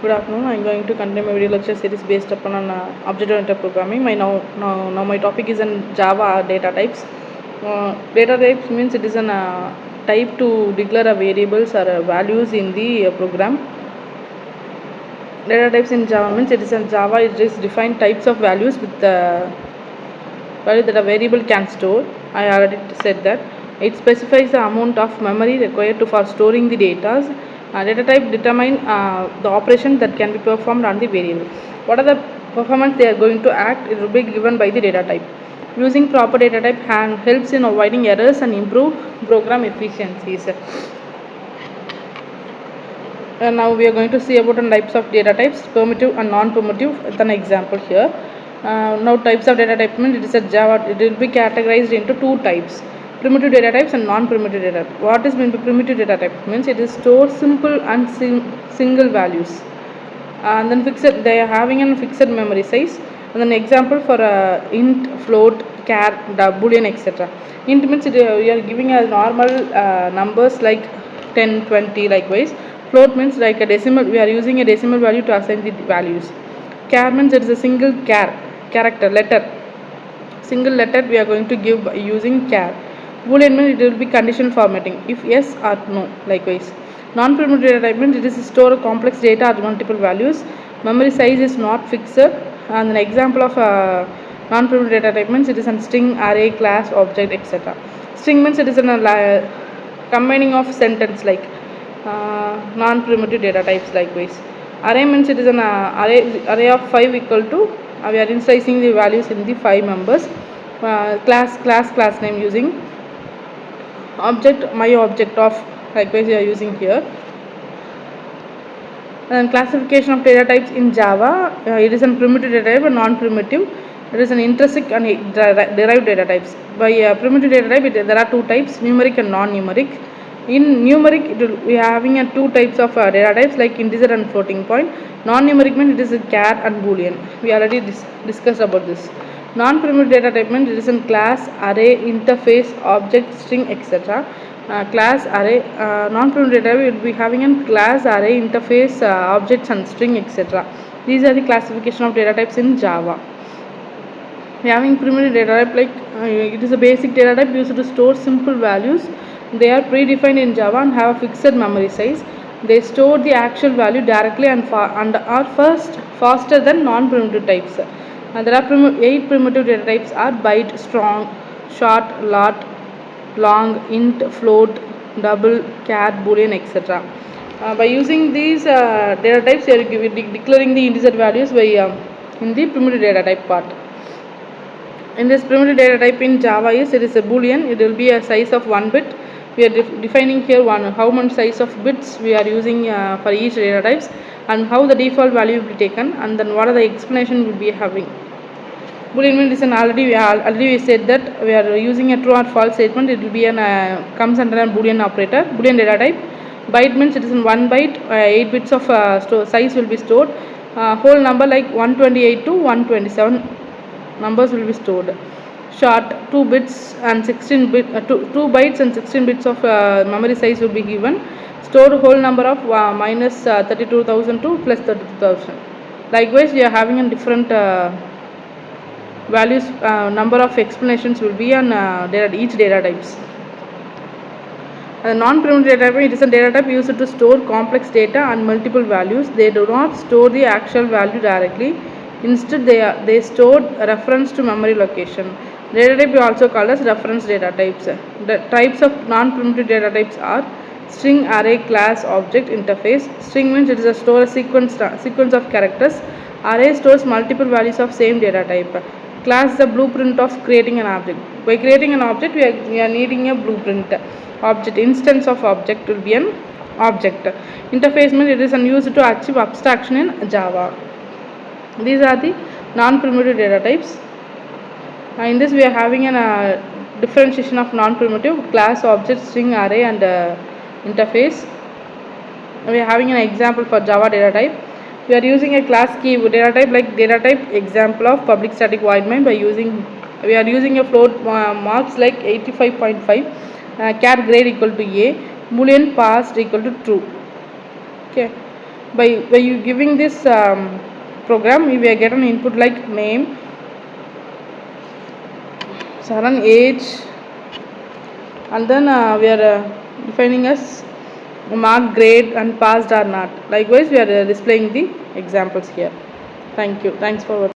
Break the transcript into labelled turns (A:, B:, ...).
A: Good afternoon. I am going to continue my video lecture series based upon an object-oriented programming. Now my topic is in Java data types. Data types means it is an type to declare a variables or values in the program. Data types in Java means it is in Java. It is defined types of values with the value that a variable can store. I already said that. It specifies the amount of memory required for storing the data. Data type determine the operation that can be performed on the variable. What are the performance they are going to act? It will be given by the data type. Using proper data type helps in avoiding errors and improve program efficiencies. Now we are going to see about the types of data types, primitive and non-primitive. With an example here. Now types of data type means it is a Java. It will be categorized into two types: primitive data types and non-primitive data. What is meant by primitive data type? Means it is store simple and single values, and then fixed. They are having a fixed memory size. And then example for int, float, char, boolean, etc. Int means we are giving a normal numbers like 10, 20, likewise. Float means like a decimal. We are using a decimal value to assign the values. Char means it is a single character letter. Single letter we are going to give by using char. Boolean means it will be conditional formatting, if yes or no, likewise. Non-primitive data type means it is store complex data or multiple values. Memory size is not fixed. And an example of non-primitive data type means it is a string, array, class, object, etc. String means it is a combining of sentence like non-primitive data types, likewise. Array means it is an array of 5 equal to we are initializing the values in the 5 members. Class name using object, my object of, likewise we are using here. And classification of data types in Java, it is a primitive data type and non-primitive. It is an intrinsic and derived data types. By primitive data type, there are two types: numeric and non-numeric. In numeric, we are having two types of data types like integer and floating point. Non-numeric means it is a char and boolean. We already discussed about this. Non-primitive data type means it is in class, array, interface, object, string, etc. Class, array, non-primitive data type will be having a class, array, interface, objects and string, etc. These are the classification of data types in Java. We are having primitive data type like it is a basic data type used to store simple values. They are predefined in Java and have a fixed memory size. They store the actual value directly and are faster than non-primitive types. There are 8 primitive data types are byte, strong, short, lot, long, int, float, double, char, boolean, etc. By using these data types, we are declaring the integer values by in the primitive data type part. In this primitive data type in Java it is a boolean. It will be a size of 1 bit. We are defining here how much size of bits we are using for each data types, and how the default value will be taken, and then what are the explanation will be having. Boolean means is an already we said that we are using a true or false statement. It will be an comes under a boolean operator. Boolean data type. Byte means it is in 1 byte. 8 bits of size will be stored. Whole number like 128 to 127 numbers will be stored. Short, 2 bits and 16 bit 2 bytes and 16 bits of memory size will be given. Stored whole number of minus 32,000 to plus 32,000. Likewise, we are having a different values. Number of explanations will be on each data types. Non-primitive data type, it is a data type used to store complex data and multiple values. They do not store the actual value directly. Instead, they stored reference to memory location. Data type is also called as reference data types. The types of non-primitive data types are string, array, class, object, interface. String means it is a store sequence of characters. Array stores multiple values of same data type. Class is the blueprint of creating an object. By creating an object, we are needing a blueprint. Object, instance of object will be an object. Interface means it is used to achieve abstraction in Java. These are the non-primitive data types. In this we are having a differentiation of non-primitive: class, object, string, array and interface. We are having an example for Java data type. We are using a class key data type like data type example of public static void main. We are using a float marks like 85.5, char grade equal to a, boolean passed equal to true. Okay. by you giving this program, we will get an input like name, sudden age, and then we are defining as mark, grade, and passed or not. Likewise, we are displaying the examples here. Thank you. Thanks for watching.